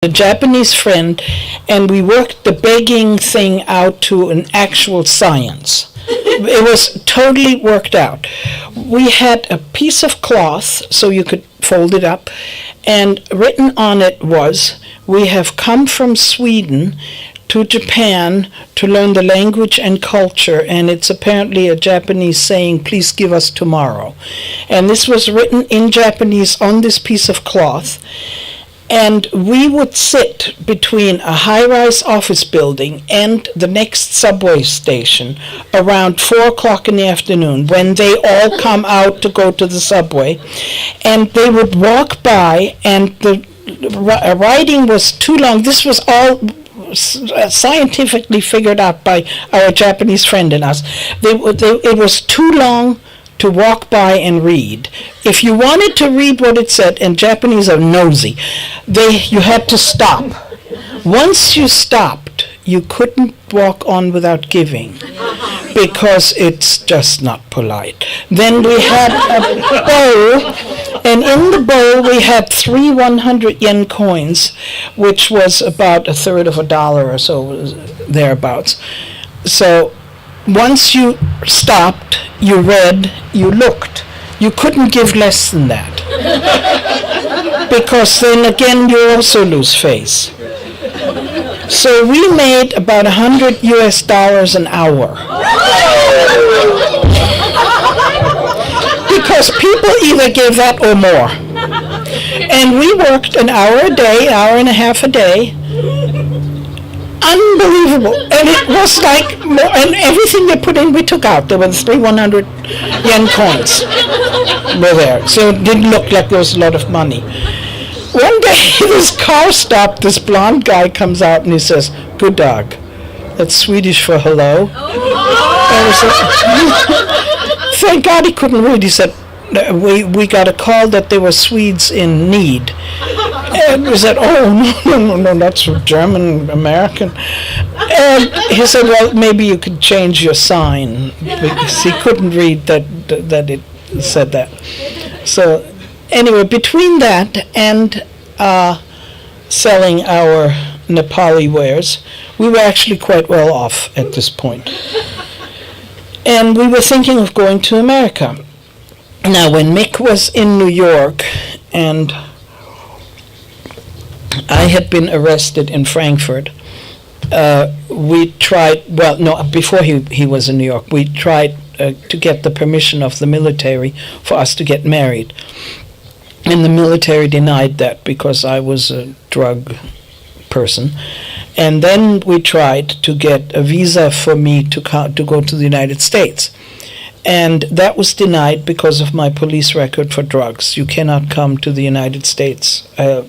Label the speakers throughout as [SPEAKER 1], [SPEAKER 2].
[SPEAKER 1] a Japanese friend, and we worked the begging thing out to an actual science. It was totally worked out. We had a piece of cloth so you could fold it up, and written on it was, "We have come from Sweden to Japan to learn the language and culture," and it's apparently a Japanese saying, "Please give us tomorrow." And this was written in Japanese on this piece of cloth. And we would sit between a high-rise office building and the next subway station around 4 o'clock in the afternoon when they all come out to go to the subway. And they would walk by, and the writing was too long. This was all scientifically figured out by our Japanese friend and us. It was too long to walk by and read. If you wanted to read what it said, and Japanese are nosy, you had to stop. Once you stopped, you couldn't walk on without giving, because it's just not polite. Then we had a bowl, and in the bowl we had 3 100-yen coins, which was about a third of $1 or so, thereabouts. So once you stopped, you read, you looked. You couldn't give less than that. Because then again, you also lose face. So we made about $100 an hour. Because people either gave that or more. And we worked an hour a day, hour and a half a day. Unbelievable. And it was like, and everything they put in, we took out. There were 3 100-yen coins were there. So it didn't look like there was a lot of money. One day, this car stopped, this blonde guy comes out and he says, "Good dog." That's Swedish for hello. And we said, thank God he couldn't read. He said, we got a call that there were Swedes in need. And we said, "Oh, no, that's German, American." And he said, "Well, maybe you could change your sign," because he couldn't read that it said that. So anyway, between that and selling our Nepali wares, we were actually quite well off at this point. And we were thinking of going to America. Now, when Mick was in New York and I had been arrested in Frankfurt, we tried, before he was in New York, we tried to get the permission of the military for us to get married. And the military denied that because I was a drug person. And then we tried to get a visa for me to go to the United States. And that was denied because of my police record for drugs. You cannot come to the United States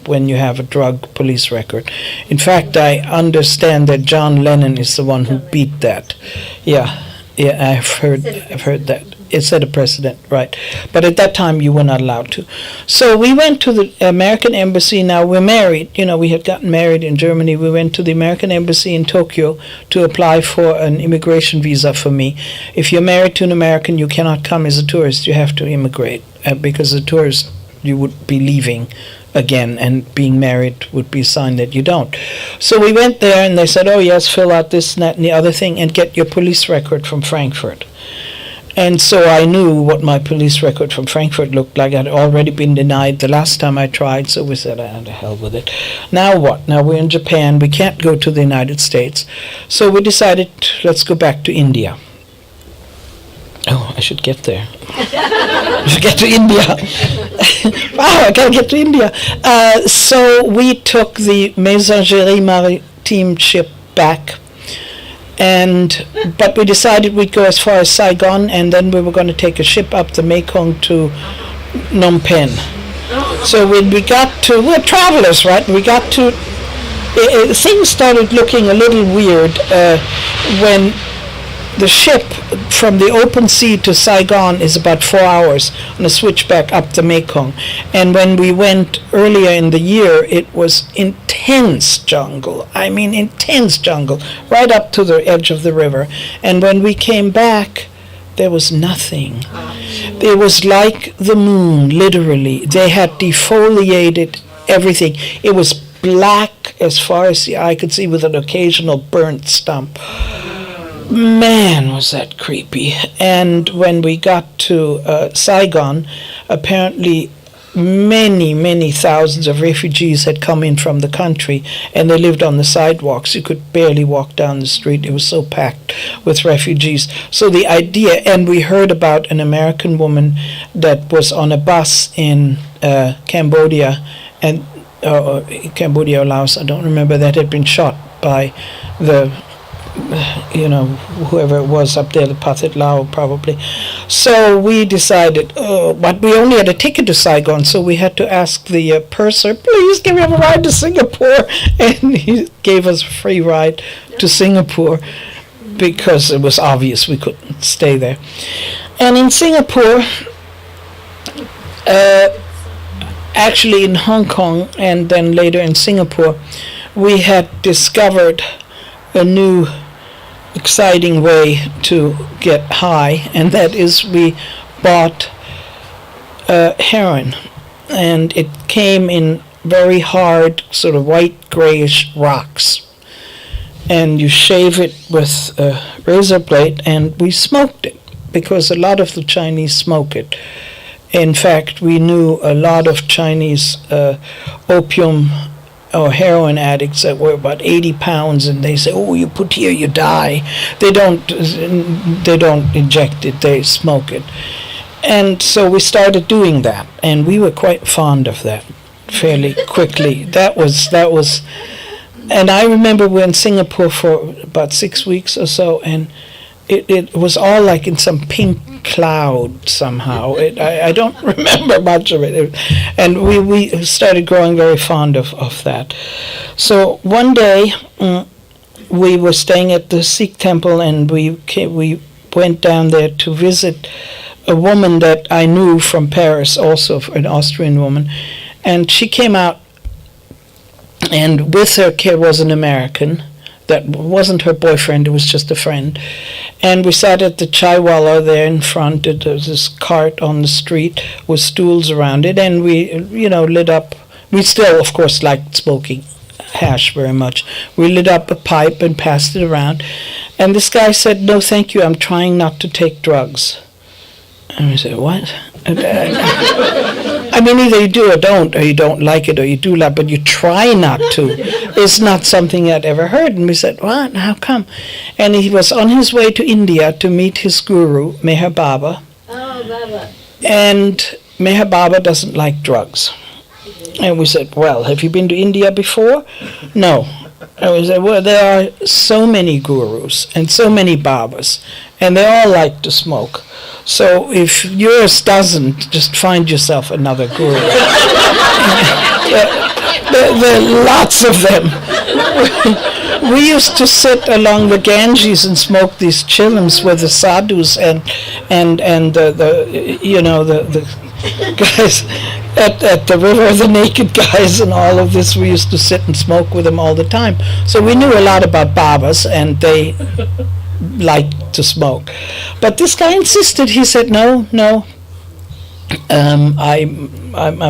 [SPEAKER 1] when you have a drug police record. In fact, I understand that John Lennon is the one who beat that. Yeah, I've heard that. It said a precedent, right. But at that time, you were not allowed to. So we went to the American Embassy. Now, we're married. We had gotten married in Germany. We went to the American Embassy in Tokyo to apply for an immigration visa for me. If you're married to an American, you cannot come as a tourist. You have to immigrate, because as a tourist, you would be leaving again, and being married would be a sign that you don't. So we went there, and they said, "Oh, yes, fill out this, and that, and the other thing, and get your police record from Frankfurt." And so I knew what my police record from Frankfurt looked like. I'd already been denied the last time I tried, so we said, "The hell with it." Now what? Now we're in Japan. We can't go to the United States. So we decided, let's go back to India. Oh, I should get there. I should get to India. Wow, I gotta get to India. So we took the Messagerie Maritime ship back. But we decided we'd go as far as Saigon, and then we were going to take a ship up the Mekong to Phnom Penh. So when we got to, we're travelers, right? We got to, things started looking a little weird when the ship from the open sea to Saigon is about 4 hours on a switchback up the Mekong. And when we went earlier in the year, it was intense jungle. I mean, intense jungle, right up to the edge of the river. And when we came back, there was nothing. It was like the moon, literally. They had defoliated everything. It was black as far as the eye could see with an occasional burnt stump. Man, was that creepy. And when we got to Saigon, apparently many thousands of refugees had come in from the country, and they lived on the sidewalks. You could barely walk down the street. It was so packed with refugees. So the idea, and we heard about an American woman that was on a bus in Cambodia, and Cambodia or Laos, I don't remember, that had been shot by the whoever it was up there, the Pathet Lao probably. So we decided, but we only had a ticket to Saigon, so we had to ask the purser, please give him a ride to Singapore. And he gave us a free ride to Singapore because it was obvious we couldn't stay there. And in Singapore, actually in Hong Kong and then later in Singapore, we had discovered a new exciting way to get high, and that is we bought heroin, and it came in very hard sort of white grayish rocks, and you shave it with a razor blade, and we smoked it because a lot of the Chinese smoke it. In fact, we knew a lot of Chinese opium or heroin addicts that were about 80 pounds, and they say, oh, you put here, you die. They don't inject it, they smoke it. And so we started doing that, and we were quite fond of that fairly quickly. That was, and I remember we were in Singapore for about 6 weeks or so, and it was all like in some pink cloud somehow. I don't remember much of it. And we started growing very fond of that. So one day we were staying at the Sikh temple, and we went down there to visit a woman that I knew from Paris, also an Austrian woman. And she came out, and with her was an American. That wasn't her boyfriend, it was just a friend. And we sat at the chaiwala there in front. There was this cart on the street with stools around it, and we, lit up. We still, of course, liked smoking hash very much. We lit up a pipe and passed it around. And this guy said, no, thank you, I'm trying not to take drugs. And we said, what? I mean, either you do or don't, or you don't like it, or you do like, but you try not to. It's not something I'd ever heard. And we said, what? How come? And he was on his way to India to meet his guru, Meher Baba.
[SPEAKER 2] Oh, Baba.
[SPEAKER 1] And Meher Baba doesn't like drugs. And we said, well, have you been to India before? No. And we said, well, there are so many gurus and so many Babas, and they all like to smoke. So if yours doesn't, just find yourself another guru. There are lots of them. We used to sit along the Ganges and smoke these chillums with the sadhus and the guys at the river, the naked guys and all of this. We used to sit and smoke with them all the time. So we knew a lot about Babas, and they liked to smoke. But this guy insisted. He said, no, I'm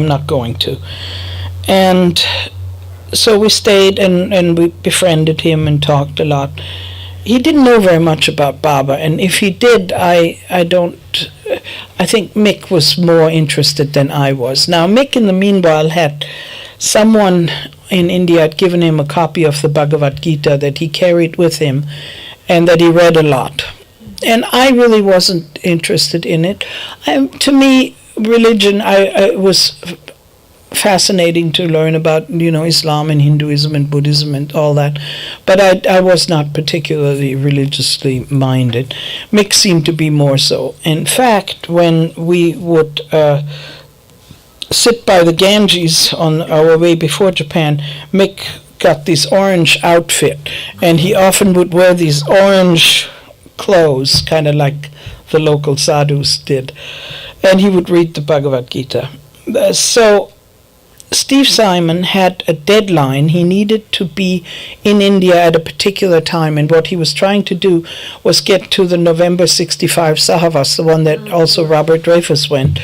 [SPEAKER 1] not going to. And so we stayed, and we befriended him and talked a lot. He didn't know very much about Baba, and if he did, I think Mick was more interested than I was. Now, Mick, in the meanwhile, had someone in India had given him a copy of the Bhagavad Gita that he carried with him, and that he read a lot. And I really wasn't interested in it. To me, religion, it was fascinating to learn about, Islam and Hinduism and Buddhism and all that. But I was not particularly religiously minded. Mick seemed to be more so. In fact, when we would sit by the Ganges on our way before Japan, Mick got this orange outfit, and he often would wear these orange clothes, kind of like the local sadhus did, and he would read the Bhagavad Gita. So Steve Simon had a deadline. He needed to be in India at a particular time, and what he was trying to do was get to the November 65 Sahavas, the one that also Robert Dreyfus went.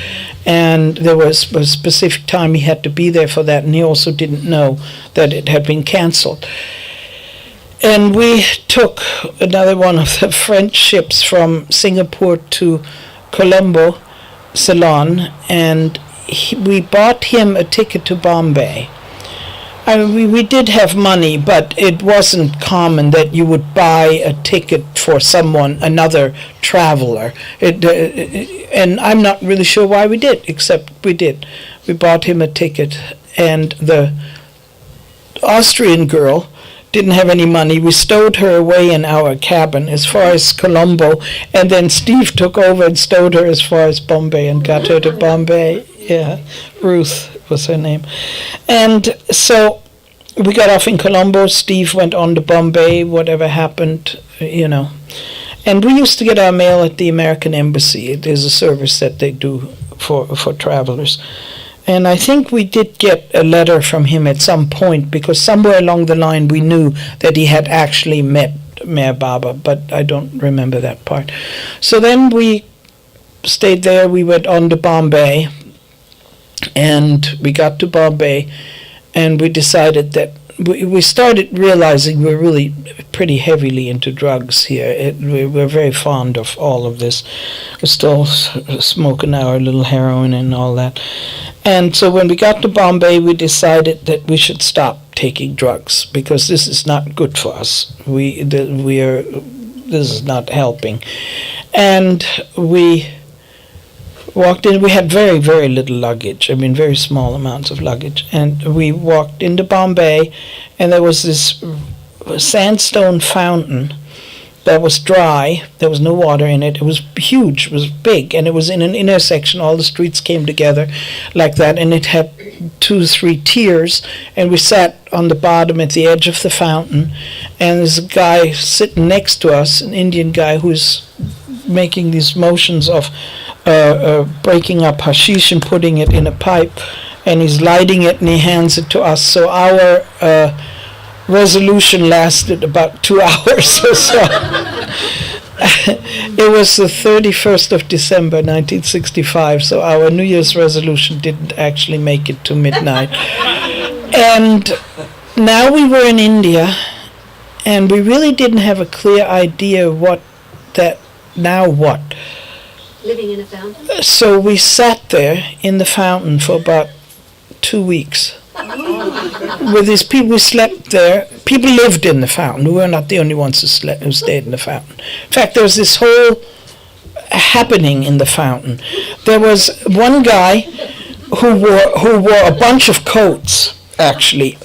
[SPEAKER 1] And there was a specific time he had to be there for that, and he also didn't know that it had been cancelled. And we took another one of the French ships from Singapore to Colombo, Ceylon, and we bought him a ticket to Bombay. I mean, we did have money, but it wasn't common that you would buy a ticket for someone, another traveler. And I'm not really sure why we did, except we did. We bought him a ticket, and the Austrian girl didn't have any money. We stowed her away in our cabin as far as Colombo, and then Steve took over and stowed her as far as Bombay and got her to Bombay. Yeah, Ruth was her name. And so we got off in Colombo. Steve went on to Bombay, whatever happened, And we used to get our mail at the American Embassy. It is a service that they do for travelers. And I think we did get a letter from him at some point, because somewhere along the line we knew that he had actually met Mayor Baba, but I don't remember that part. So then we stayed there. We went on to Bombay, and we got to Bombay, and we decided that we started realizing we're really pretty heavily into drugs here. We're very fond of all of this. We're still smoking our little heroin and all that. And so when we got to Bombay, we decided that we should stop taking drugs, because this is not good for us. This is not helping. And we walked in. We had very, very little luggage. I mean, very small amounts of luggage. And we walked into Bombay, and there was this sandstone fountain that was dry. There was no water in it. It was huge. It was big, and it was in an intersection. All the streets came together like that, and it had 2 or 3 tiers. And we sat on the bottom at the edge of the fountain, and there's a guy sitting next to us, an Indian guy who's making these motions of breaking up hashish and putting it in a pipe, and he's lighting it, and he hands it to us. So our resolution lasted about 2 hours or so. It was the 31st of December, 1965, so our New Year's resolution didn't actually make it to midnight. And now we were in India, and we really didn't have a clear idea what.
[SPEAKER 2] Living in a fountain?
[SPEAKER 1] So we sat there in the fountain for about 2 weeks. With these people, we slept there. People lived in the fountain. We were not the only ones who stayed in the fountain. In fact, there was this whole happening in the fountain. There was one guy who wore a bunch of coats, actually,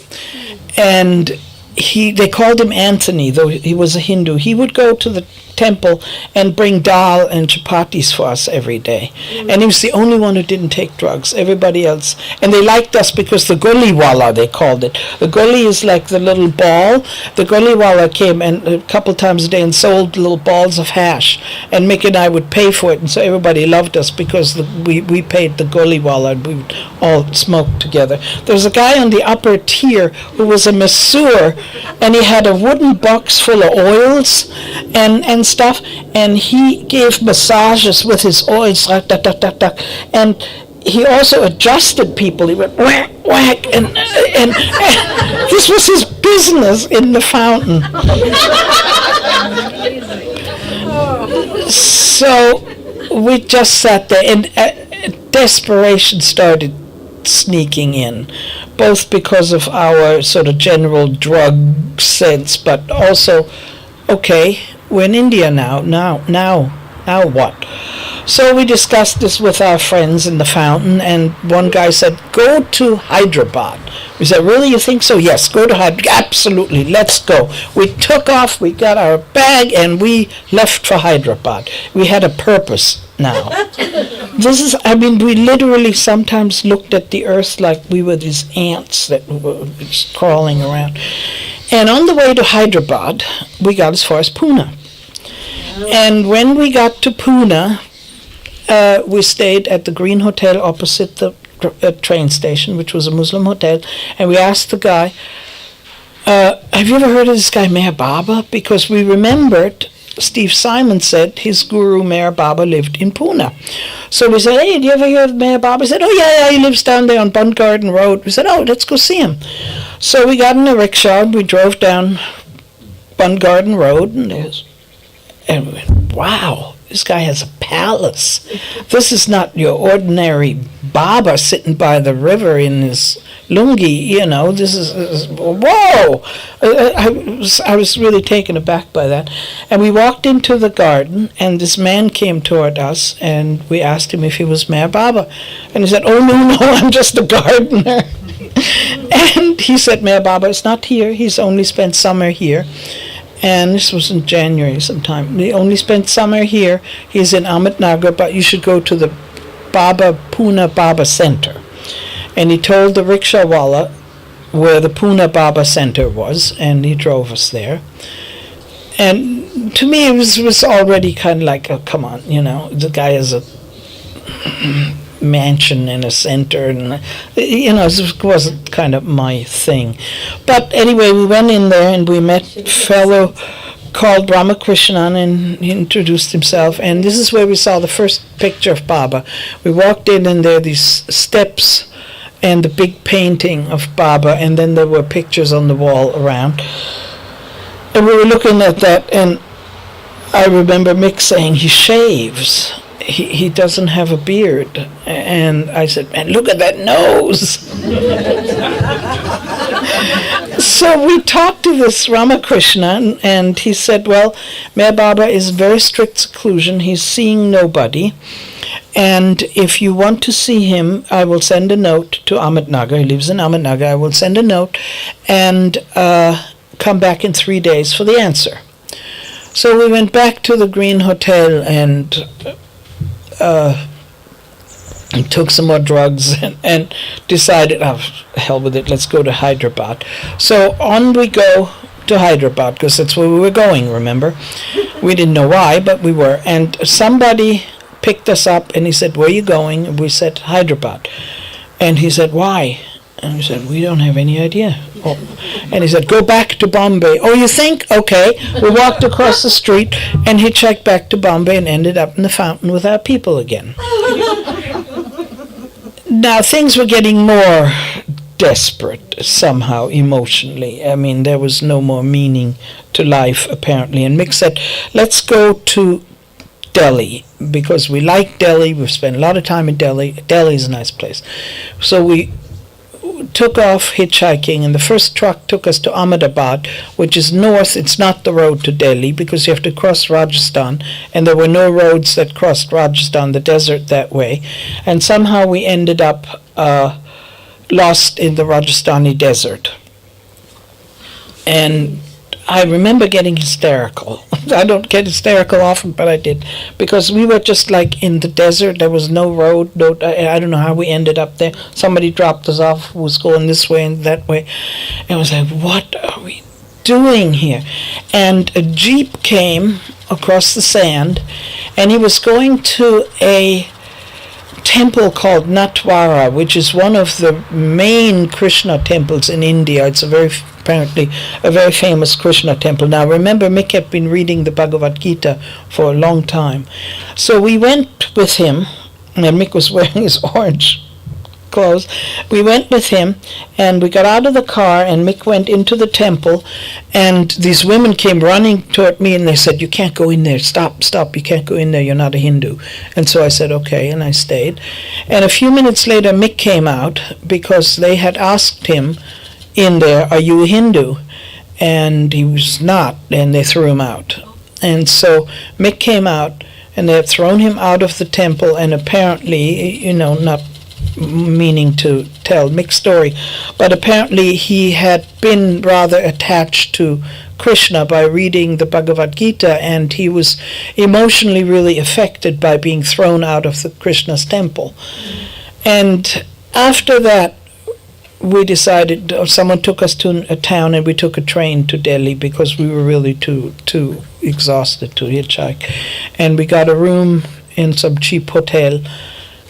[SPEAKER 1] and they called him Anthony, though he was a Hindu. He would go to the temple and bring dal and chapatis for us every day. And he was the only one who didn't take drugs. Everybody else. And they liked us because the gully wala, they called it. The gully is like the little ball. The gully wala came and a couple times a day and sold little balls of hash. And Mick and I would pay for it. And so everybody loved us because we paid the gully wala, and we would all smoke together. There was a guy on the upper tier who was a masseur, and he had a wooden box full of oils and stuff, and he gave massages with his oils, and he also adjusted people. He went whack, whack, and this was his business in the fountain. So we just sat there, and desperation started sneaking in, both because of our sort of general drug sense, but also, okay, we're in India now what? So we discussed this with our friends in the fountain, and one guy said, go to Hyderabad. We said, really, you think so? Yes, go to Hyderabad. Absolutely, let's go. We took off, we got our bag, and we left for Hyderabad. We had a purpose now. We literally sometimes looked at the earth like we were these ants that were just crawling around. And on the way to Hyderabad, we got as far as Pune. And when we got to Pune, we stayed at the Green Hotel opposite the train station, which was a Muslim hotel, and we asked the guy, have you ever heard of this guy Meher Baba? Because we remembered Steve Simon said his guru Meher Baba lived in Pune. So we said, hey, do you ever hear of Meher Baba? He said, oh yeah, he lives down there on Bund Garden Road. We said, oh, let's go see him. So we got in a rickshaw, we drove down Bund Garden Road, and we went, wow, this guy has a palace. This is not your ordinary Baba sitting by the river in his lungi, this is whoa! I was really taken aback by that. And we walked into the garden, and this man came toward us, and we asked him if he was Meher Baba. And he said, oh, no, I'm just a gardener. And he said, Meher Baba is not here. He's only spent summer here. And this was in January sometime. He only spent summer here. He's in Ahmednagar, but you should go to the Pune Baba Center. And he told the rickshawala where the Pune Baba Center was, and he drove us there. And to me, it was already kind of like, oh, come on, the guy has a mansion in a center, and it wasn't kind of my thing. But anyway, we went in there and we met a fellow called Ramakrishnan, and he introduced himself, and this is where we saw the first picture of Baba. We walked in, and there are these steps and the big painting of Baba, and then there were pictures on the wall around. And we were looking at that, and I remember Mick saying he shaves. He doesn't have a beard. And I said, man, look at that nose. So we talked to this Ramakrishna, and he said, well, Meher Baba is very strict seclusion. He's seeing nobody. And if you want to see him, I will send a note to Ahmednagar. He lives in Ahmednagar. I will send a note and come back in 3 days for the answer. So we went back to the Green Hotel and took some more drugs and decided, oh, hell with it, let's go to Hyderabad. So on we go to Hyderabad, because that's where we were going, remember? We didn't know why, but we were. And somebody picked us up, and he said, where are you going? And we said, Hyderabad. And he said, why? And we said, we don't have any idea. Oh. And he said, go back to Bombay. Oh, you think? Okay. We walked across the street and hitchhiked back to Bombay and ended up in the fountain with our people again. Now, things were getting more desperate somehow emotionally. I mean, there was no more meaning to life, apparently. And Mick said, let's go to Delhi, because we like Delhi. We've spent a lot of time in Delhi. Delhi is a nice place. So we took off hitchhiking, and the first truck took us to Ahmedabad, which is north. It's not the road to Delhi, because you have to cross Rajasthan, and there were no roads that crossed Rajasthan, the desert, that way. And somehow we ended up lost in the Rajasthani desert. And I remember getting hysterical. I don't get hysterical often, but I did, because we were just like in the desert. There was no road. I don't know how we ended up there. Somebody dropped us off who was going this way and that way. And I was like, what are we doing here? And a jeep came across the sand, and he was going to a temple called Natwara, which is one of the main Krishna temples in India. It's apparently a very famous Krishna temple. Now remember, Mick had been reading the Bhagavad Gita for a long time. So we went with him, and Mick was wearing his orange clothes. We went with him, and we got out of the car, and Mick went into the temple, and these women came running toward me, and they said, you can't go in there, stop, you can't go in there, you're not a Hindu. And so I said, okay, and I stayed. And a few minutes later, Mick came out, because they had asked him in there, are you a Hindu? And he was not, and they threw him out. And so Mick came out, and they had thrown him out of the temple, and apparently, not meaning to tell Mick's story, but apparently he had been rather attached to Krishna by reading the Bhagavad Gita, and he was emotionally really affected by being thrown out of the Krishna's temple. And after that, we decided, someone took us to a town, and we took a train to Delhi, because we were really too exhausted to hitchhike. And we got a room in some cheap hotel,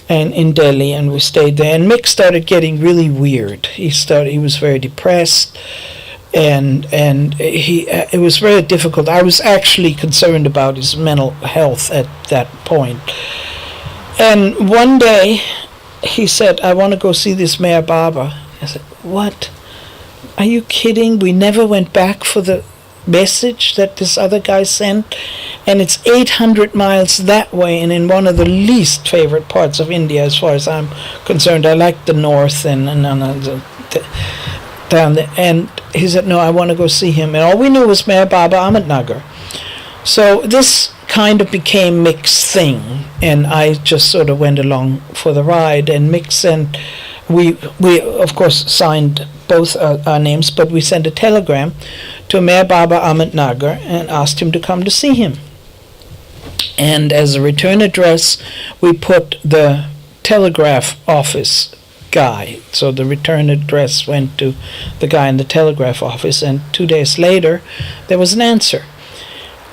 [SPEAKER 1] and in Delhi, and we stayed there. And Mick started getting really weird. He was very depressed, and it was very difficult. I was actually concerned about his mental health at that point. And one day he said, "I want to go see this Meher Baba." I said, "What? Are you kidding? We never went back for the message that this other guy sent, and it's 800 miles that way, and in one of the least favorite parts of India as far as I'm concerned. I like the north and down there." And he said, "No, I want to go see him." And all we knew was Meher Baba Ahmednagar. So this kind of became Mick's thing, and I just sort of went along for the ride. And Mick sent, we of course signed both our names, but we sent a telegram to Meher Baba Ahmednagar and asked him to come to see him. And as a return address, we put the telegraph office guy. So the return address went to the guy in the telegraph office, and 2 days later there was an answer.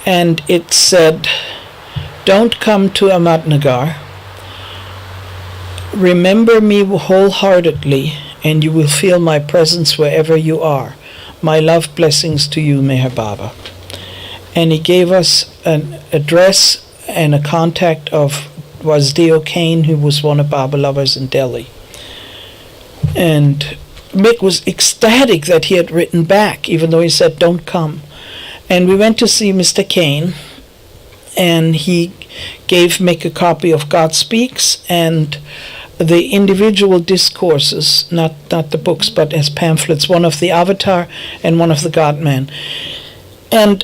[SPEAKER 1] And it said, "Don't come to Ahmednagar. Remember me wholeheartedly, and you will feel my presence wherever you are. My love blessings to you, Meher Baba." And he gave us an address and a contact of Wasdeo Kane, who was one of Baba lovers in Delhi. And Mick was ecstatic that he had written back, even though he said, "Don't come." And we went to see Mr. Kane, and he gave Mick a copy of God Speaks and the individual discourses, not the books, but as pamphlets, one of the Avatar and one of the God-Man. And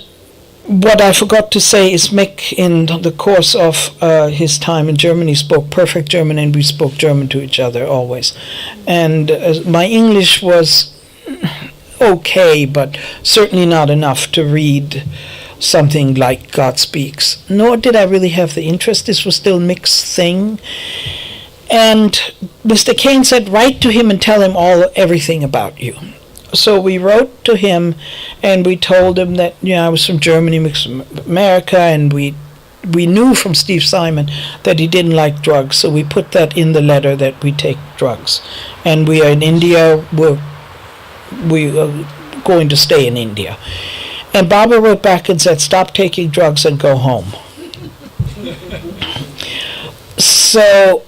[SPEAKER 1] what I forgot to say is Mick, in the course of his time in Germany, spoke perfect German, and we spoke German to each other always. And my English was okay, but certainly not enough to read something like God Speaks. Nor did I really have the interest. This was still Mick's thing. And Mr. Kane said, "Write to him and tell him everything about you." So we wrote to him, and we told him that, I was from Germany, America, and we knew from Steve Simon that he didn't like drugs, so we put that in the letter that we take drugs. And we are in India, we are going to stay in India. And Baba wrote back and said, "Stop taking drugs and go home." So,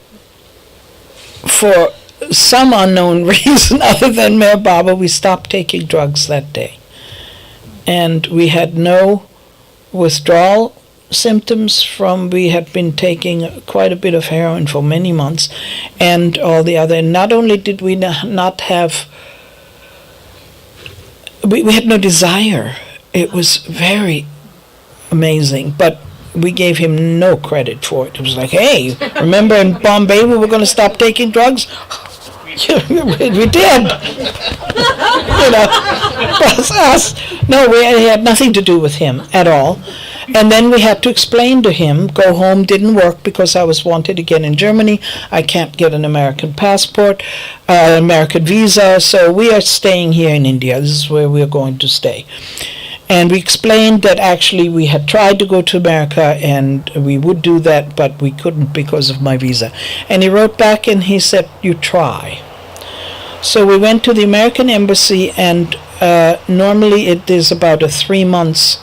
[SPEAKER 1] for some unknown reason other than Meher Baba, we stopped taking drugs that day. And we had no withdrawal symptoms we had been taking quite a bit of heroin for many months, and all the other. And not only did we not have, we had no desire. It was very amazing, but we gave him no credit for it. It was like, "Hey, remember in Bombay we were going to stop taking drugs?" We did. That's us. No, it had nothing to do with him at all. And then we had to explain to him, go home didn't work because I was wanted again in Germany. I can't get an American passport, American visa, so we are staying here in India. This is where we are going to stay. And we explained that actually we had tried to go to America and we would do that, but we couldn't because of my visa. And he wrote back and he said, "You try." So we went to the American embassy, and normally it is about a 3 months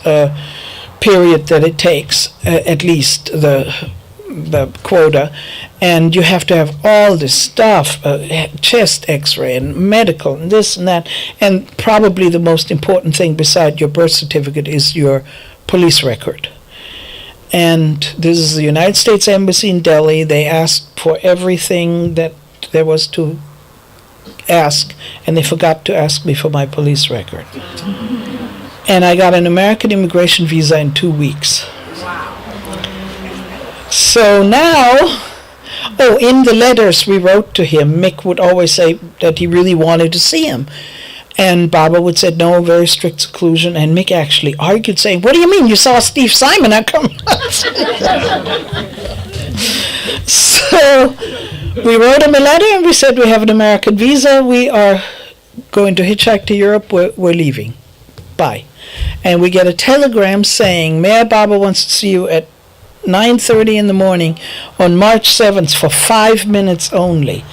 [SPEAKER 1] period that it takes, at least the quota, and you have to have all this stuff, chest x-ray and medical and this and that, and probably the most important thing beside your birth certificate is your police record. And this is the United States Embassy in Delhi. They asked for everything that there was to ask, and they forgot to ask me for my police record. And I got an American immigration visa in 2 weeks. So now, in the letters we wrote to him, Mick would always say that he really wanted to see him. And Baba would say, "No, very strict seclusion." And Mick actually argued, saying, "What do you mean? You saw Steve Simon? How come?" So we wrote him a letter and we said, "We have an American visa. We are going to hitchhike to Europe. We're leaving. Bye." And we get a telegram saying, "Meher Baba wants to see you at 9:30 in the morning on March 7th for 5 minutes only.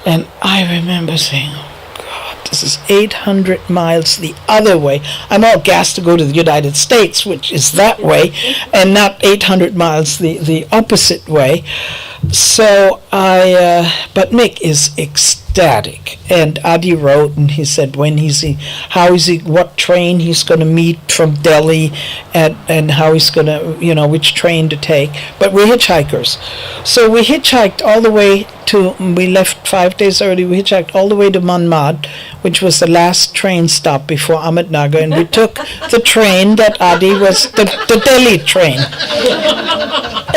[SPEAKER 1] And I remember saying, this is 800 miles the other way. I'm all gassed to go to the United States, which is that way, and not 800 miles the opposite way. So but Mick is ecstatic. And Adi wrote, and he said what train he's going to meet from Delhi, and how he's going to, which train to take. But we're hitchhikers. So we hitchhiked all the way we left 5 days early. We hitchhiked all the way to Manmad, which was the last train stop before Ahmednagar, and we took the train that Adi was, the Delhi train.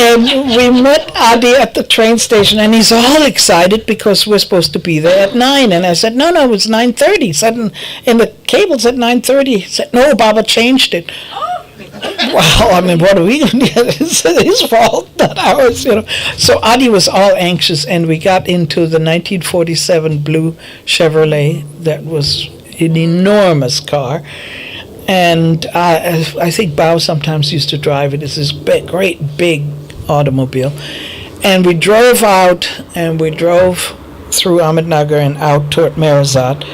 [SPEAKER 1] And we met Adi at the train station, and he's all excited because we're supposed to be there at 9. And I said, no, it was 9:30. He said, in the cables at 9:30. He said, no, Baba changed it. Well, I mean, what are we going to do? It's his fault, not ours, So Adi was all anxious, and we got into the 1947 blue Chevrolet that was an enormous car. And I think Bao sometimes used to drive it. It's this great big automobile. And we drove out, and we drove through Ahmednagar and out toward Merazat.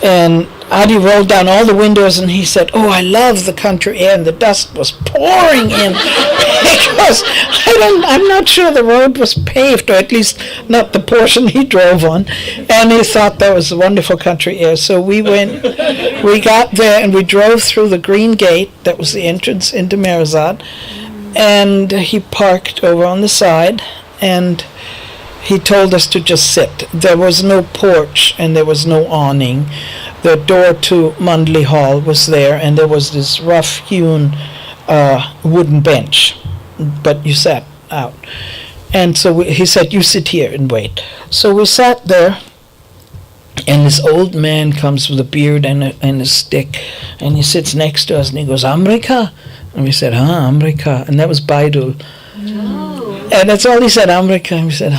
[SPEAKER 1] And Adi rolled down all the windows, and he said, oh, I love the country air, and the dust was pouring in because I'm not sure the road was paved, or at least not the portion he drove on, and he thought that was a wonderful country air. So we got there, and we drove through the green gate that was the entrance into Merazat, and he parked over on the side, and he told us to just sit. There was no porch, and there was no awning. The door to Mandli Hall was there, and there was this rough-hewn wooden bench, but you sat out. And so he said, you sit here and wait. So we sat there, and this old man comes with a beard and a stick, and he sits next to us, and he goes, Amrika? And we said, Amrika. And that was Baidul. And that's all he said, Amrika. And we said,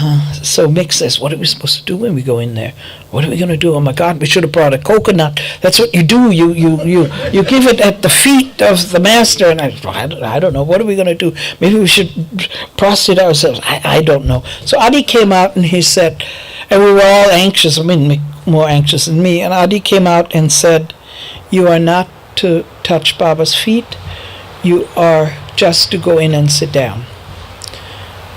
[SPEAKER 1] So Mick says, what are we supposed to do when we go in there? What are we going to do? Oh my God, we should have brought a coconut. That's what you do. You give it at the feet of the master. And I don't know. What are we going to do? Maybe we should prostrate ourselves. I don't know. So Adi came out, and he said, and we were all anxious. I mean, Mick more anxious than me. And Adi came out and said, you are not to touch Baba's feet. You are just to go in and sit down.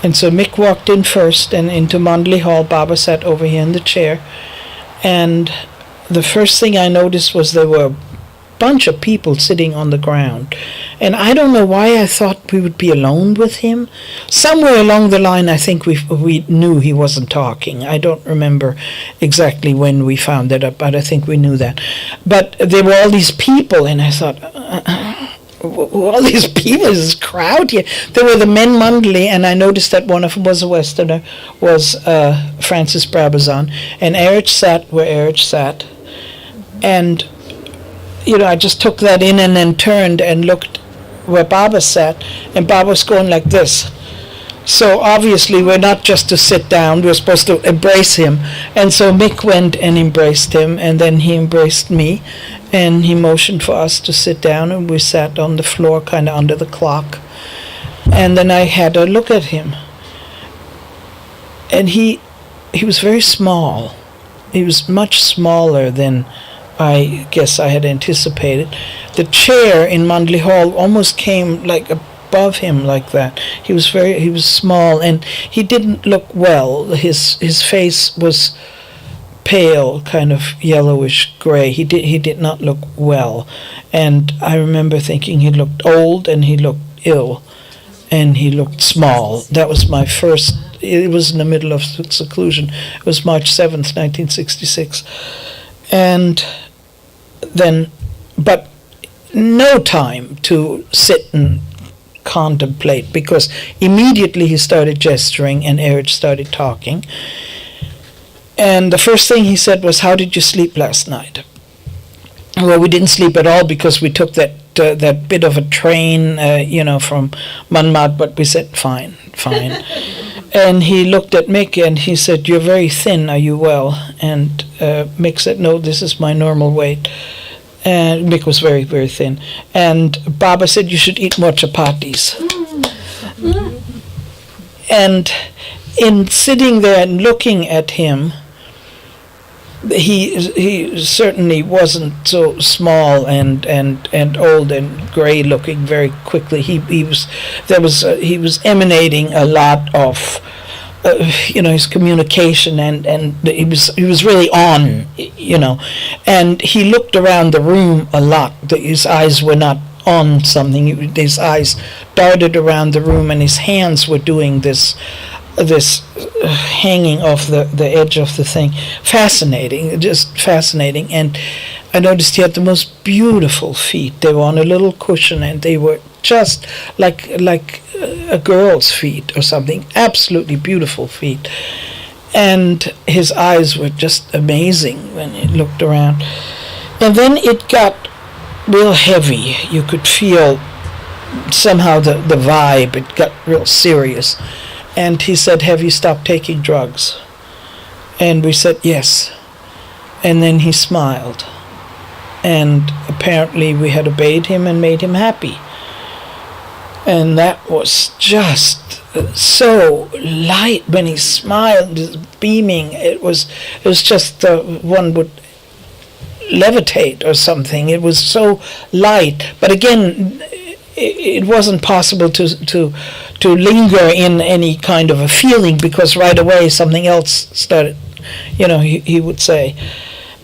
[SPEAKER 1] And so Mick walked in first, and into Mandli Hall. Baba sat over here in the chair. And the first thing I noticed was there were a bunch of people sitting on the ground. And I don't know why I thought we would be alone with him. Somewhere along the line, I think we knew he wasn't talking. I don't remember exactly when we found that out, but I think we knew that. But there were all these people, and I thought, all these people, this crowd here. There were the men Mandli, and I noticed that one of them was a Westerner, was Francis Brabazon, and Erich sat where Erich sat. And, I just took that in and then turned and looked where Baba sat, and Baba was going like this. So obviously we're not just to sit down, we're supposed to embrace him. And so Mick went and embraced him, and then he embraced me, and he motioned for us to sit down, and we sat on the floor kind of under the clock. And then I had a look at him. And he was very small. He was much smaller than I guess I had anticipated. The chair in Mandli Hall almost came like above him like that. He was small, and he didn't look well. His face was pale, kind of yellowish gray. He did not look well. And I remember thinking he looked old, and he looked ill, and he looked small. That was my first. It was in the middle of seclusion. It was March 7th, 1966. And then, but no time to sit and contemplate, because immediately he started gesturing, and Erich started talking. And the first thing he said was, how did you sleep last night? Well, we didn't sleep at all, because we took that bit of a train, from Manmad, but we said, fine. And he looked at Mick, and he said, you're very thin, are you well? And Mick said, no, this is my normal weight. And Mick was very, very thin. And Baba said, you should eat more chapatis. And in sitting there and looking at him, he certainly wasn't so small and old and gray looking very quickly. He was emanating a lot of his communication, and he was really on, and he looked around the room a lot. His eyes were not on something. His eyes darted around the room, and his hands were doing this hanging off the edge of the thing. Fascinating, just fascinating. And I noticed he had the most beautiful feet. They were on a little cushion, and they were just like a girl's feet or something. Absolutely beautiful feet. And his eyes were just amazing when he looked around. And then it got real heavy. You could feel somehow the vibe. It got real serious. And he said, "Have you stopped taking drugs?" And we said, "Yes." And then he smiled. And apparently we had obeyed him and made him happy. And that was just so light when he smiled, beaming. It was just one would levitate or something. It was so light. But again, it wasn't possible to linger in any kind of a feeling, because right away something else started, he would say.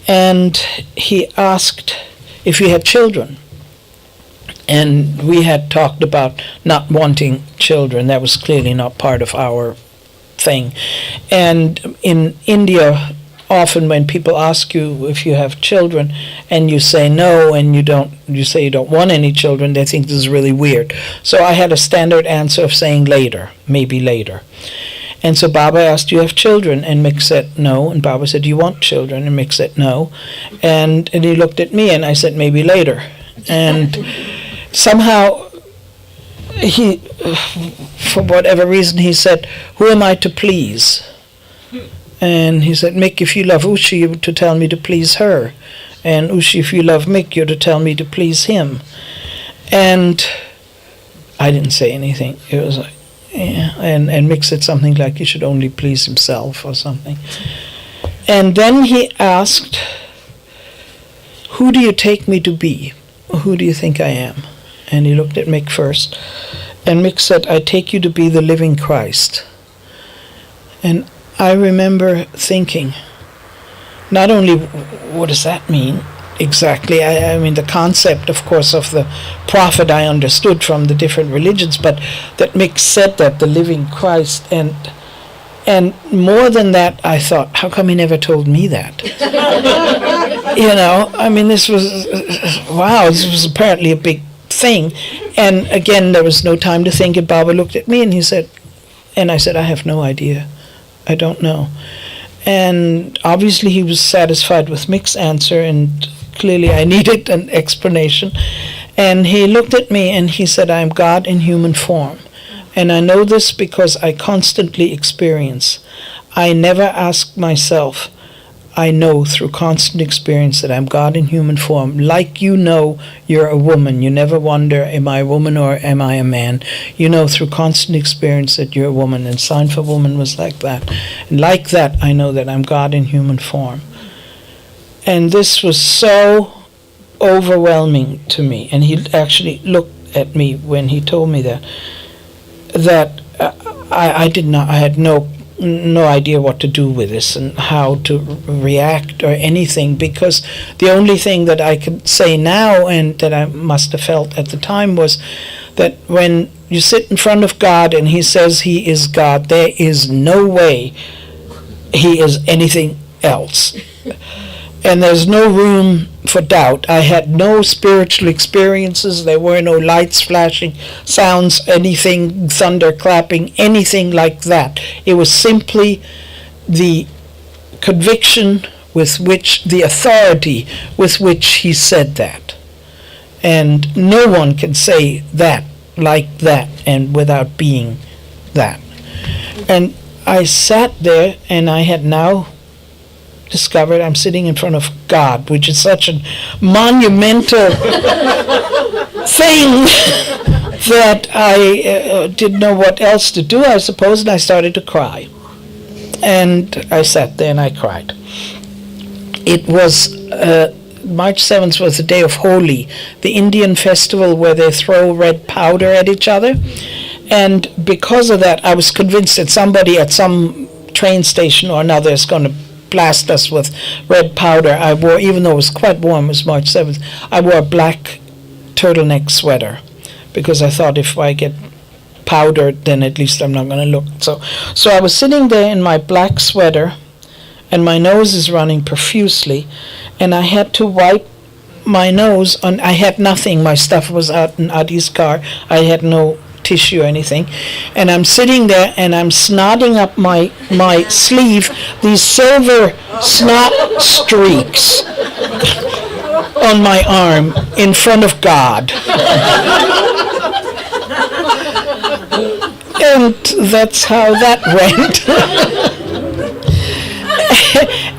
[SPEAKER 1] And he asked if we had children. And we had talked about not wanting children. That was clearly not part of our thing. And in India, often when people ask you if you have children and you say no, and you say you don't want any children, they think this is really weird. So I had a standard answer of saying later, maybe later. And so Baba asked, "Do you have children?" And Mick said no. And Baba said, "Do you want children?" And Mick said no. And he looked at me, and I said, "Maybe later." And somehow he, for whatever reason, he said, "Who am I to please?" And he said, "Mick, if you love Ushi, you're to tell me to please her. And Ushi, if you love Mick, you're to tell me to please him." And I didn't say anything. It was like, yeah. And Mick said something like he should only please himself or something. And then he asked, "Who do you take me to be? Who do you think I am?" And he looked at Mick first. And Mick said, "I take you to be the living Christ." And I remember thinking, not only what does that mean exactly, I mean the concept, of course, of the prophet I understood from the different religions, but that Mick said that, the living Christ, and more than that, I thought, how come he never told me that? I mean, this was, wow, this was apparently a big thing. And again, there was no time to think, and Baba looked at me and he said, and I said, "I have no idea. I don't know." And obviously he was satisfied with Mick's answer, and clearly I needed an explanation. And he looked at me and he said, "I am God in human form. And I know this because I constantly experience. I never ask myself. I know through constant experience that I'm God in human form. Like you're a woman. You never wonder, am I a woman or am I a man? You know through constant experience that you're a woman." And Sign for Woman was like that. And like that, I know that I'm God in human form. And this was so overwhelming to me. And he actually looked at me when he told me that I had no idea what to do with this and how to react or anything, because the only thing that I could say now, and that I must have felt at the time, was that when you sit in front of God and he says he is God, there is no way he is anything else. And there's no room for doubt. I had no spiritual experiences. There were no lights flashing, sounds, anything, thunder clapping, anything like that. It was simply the conviction with which, the authority with which he said that. And no one can say that like that and without being that. And I sat there, and I had now discovered I'm sitting in front of God, which is such a monumental thing that I didn't know what else to do, I suppose, and I started to cry. And I sat there and I cried. It was March 7th was the day of Holi, the Indian festival where they throw red powder at each other. And because of that, I was convinced that somebody at some train station or another is going to blast us with red powder. I wore, even though it was quite warm, it was March 7th, I wore a black turtleneck sweater because I thought if I get powdered, then at least I'm not going to look. So I was sitting there in my black sweater, and my nose is running profusely, and I had to wipe my nose on. I had nothing. My stuff was out in Adi's car. I had no tissue or anything, and I'm sitting there and I'm snotting up my sleeve, these silver snot streaks on my arm in front of God. And that's how that went.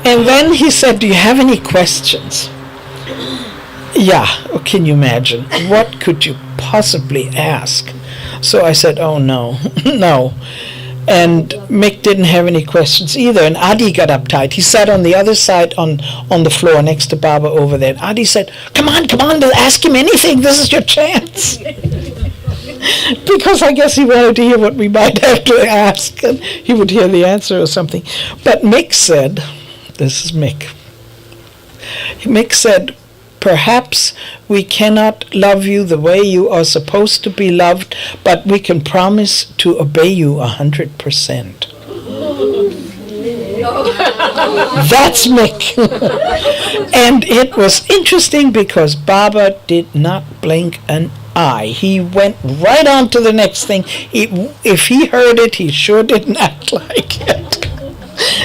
[SPEAKER 1] And then he said, "Do you have any questions?" Yeah, can you imagine? What could you possibly ask? So I said, "Oh no, no." And Mick didn't have any questions either, and Adi got uptight. He sat on the other side on the floor next to Baba over there. And Adi said, come on, ask him anything. This is your chance." Because I guess he wanted to hear what we might have to ask, and he would hear the answer or something. But Mick said, this is Mick. Mick said, "Perhaps we cannot love you the way you are supposed to be loved, but we can promise to obey you 100%. That's Mick. And it was interesting because Baba did not blink an eye. He went right on to the next thing. If he heard it, he sure didn't act like it.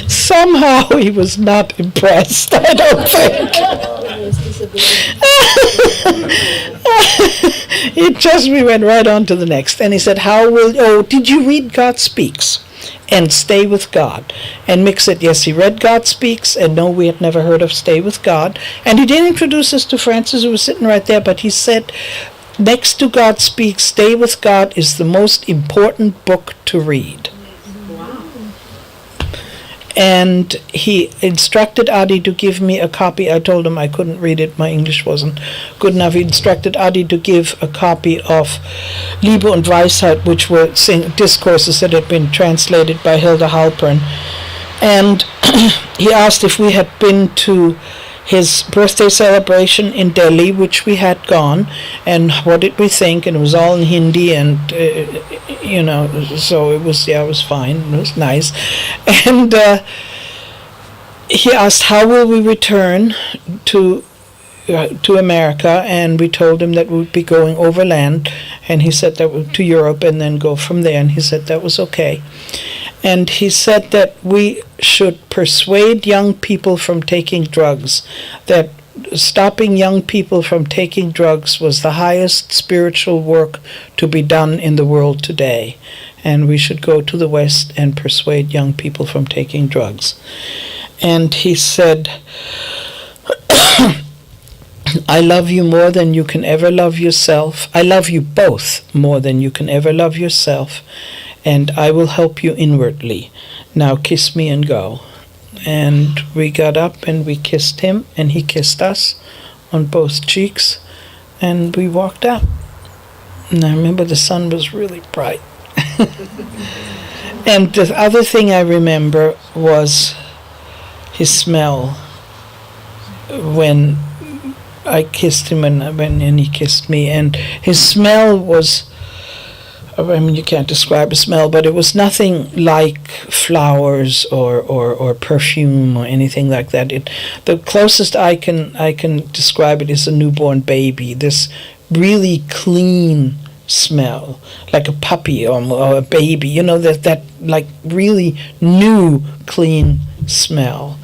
[SPEAKER 1] Somehow he was not impressed, I don't think. We went right on to the next. And he said, did you read God Speaks and Stay with God? And Mick said, yes, he read God Speaks, and no, we had never heard of Stay with God. And he did introduce us to Francis, who was sitting right there, but he said, next to God Speaks, Stay with God is the most important book to read. And he instructed Adi to give me a copy. I told him I couldn't read it. My English wasn't good enough. He instructed Adi to give a copy of Liebe und Weisheit, which were discourses that had been translated by Hilda Halpern. And he asked if we had been to his birthday celebration in Delhi, which we had gone, and what did we think? And it was all in Hindi, and so it was fine. It was nice. And he asked, how will we return to America? And we told him that we would be going overland, and he said that to Europe and then go from there, and he said that was okay. And he said that we should persuade young people from taking drugs, that stopping young people from taking drugs was the highest spiritual work to be done in the world today. And we should go to the West and persuade young people from taking drugs. And he said, I love you more than you can ever love yourself. I love you both more than you can ever love yourself. And I will help you inwardly. Now kiss me and go. And we got up and we kissed him, and he kissed us on both cheeks, and we walked out. And I remember the sun was really bright. And the other thing I remember was his smell when I kissed him and he kissed me. And his smell was, I mean, you can't describe a smell, but it was nothing like flowers or perfume or anything like that. The closest I can describe it is a newborn baby. This really clean smell, like a puppy or a baby. That like really new, clean smell.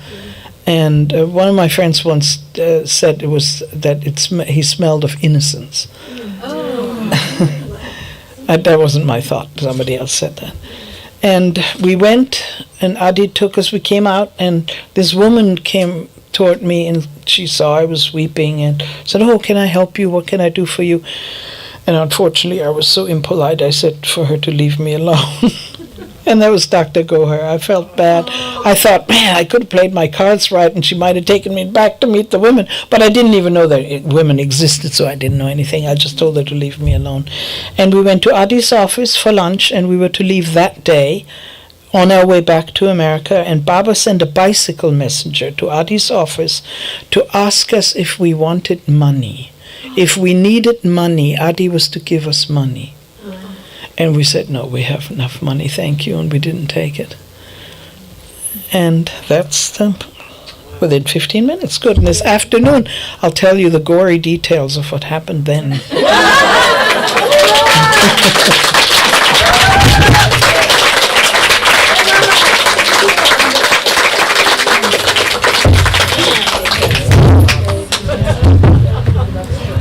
[SPEAKER 1] And one of my friends once said it was that he smelled of innocence. That wasn't my thought. Somebody else said that. And we went, and Adi took us. We came out, and this woman came toward me, and she saw I was weeping and said, "Oh, can I help you? What can I do for you?" And unfortunately, I was so impolite, I said for her to leave me alone. And that was Dr. Goher. I felt bad. I thought, man, I could have played my cards right and she might have taken me back to meet the women. But I didn't even know that women existed, so I didn't know anything. I just told her to leave me alone. And we went to Adi's office for lunch, and we were to leave that day on our way back to America. And Baba sent a bicycle messenger to Adi's office to ask us if we wanted money. If we needed money, Adi was to give us money. And we said, no, we have enough money, thank you, and we didn't take it. And that's within 15 minutes. Good. And this afternoon, I'll tell you the gory details of what happened then.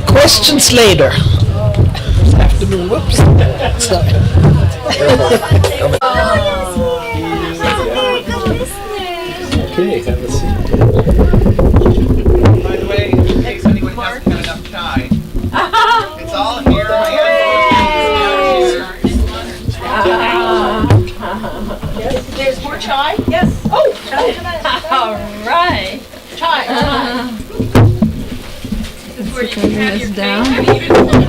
[SPEAKER 1] Questions later. Afternoon, whoops. Sorry.
[SPEAKER 3] Okay, have a seat.
[SPEAKER 4] By the way, in case anyone hasn't had enough chai, it's all here.
[SPEAKER 2] There's more chai? Yes. Oh,
[SPEAKER 5] All right.
[SPEAKER 2] chai.
[SPEAKER 5] Before you can have your down.